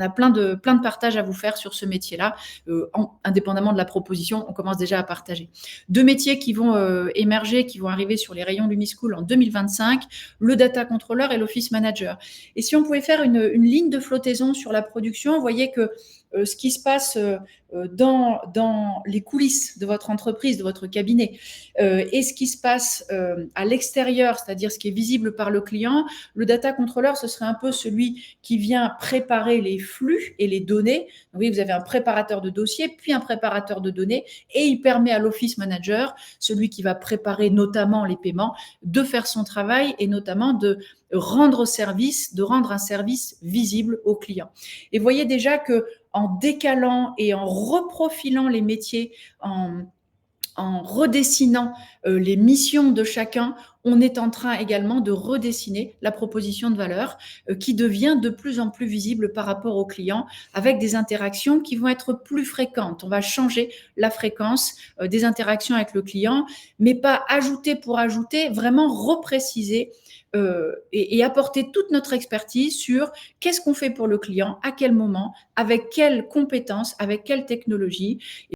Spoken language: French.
a plein de partages à vous faire sur ce métier-là, indépendamment de la proposition, on commence déjà à partager. 2 métiers qui vont émerger, qui vont arriver sur les rayons Lumischool en 2025, le data controller et l'office manager. Et si on pouvait faire une ligne de flottaison sur la production, vous voyez que ce qui se passe dans les coulisses de votre entreprise, de votre cabinet, et ce qui se passe à l'extérieur, c'est-à-dire ce qui est visible par le client, le data controller, ce serait un peu celui qui vient préparer les flux et les données. Donc, vous avez un préparateur de dossier, puis un préparateur de données, et il permet à l'office manager, celui qui va préparer notamment les paiements, de faire son travail et notamment de rendre un service visible au client. Et vous voyez déjà que en décalant et en reprofilant les métiers, en redessinant les missions de chacun, on est en train également de redessiner la proposition de valeur qui devient de plus en plus visible par rapport aux clients avec des interactions qui vont être plus fréquentes. On va changer la fréquence des interactions avec le client, mais pas ajouter pour ajouter, vraiment repréciser et apporter toute notre expertise sur qu'est-ce qu'on fait pour le client, à quel moment, avec quelles compétences, avec quelle technologie.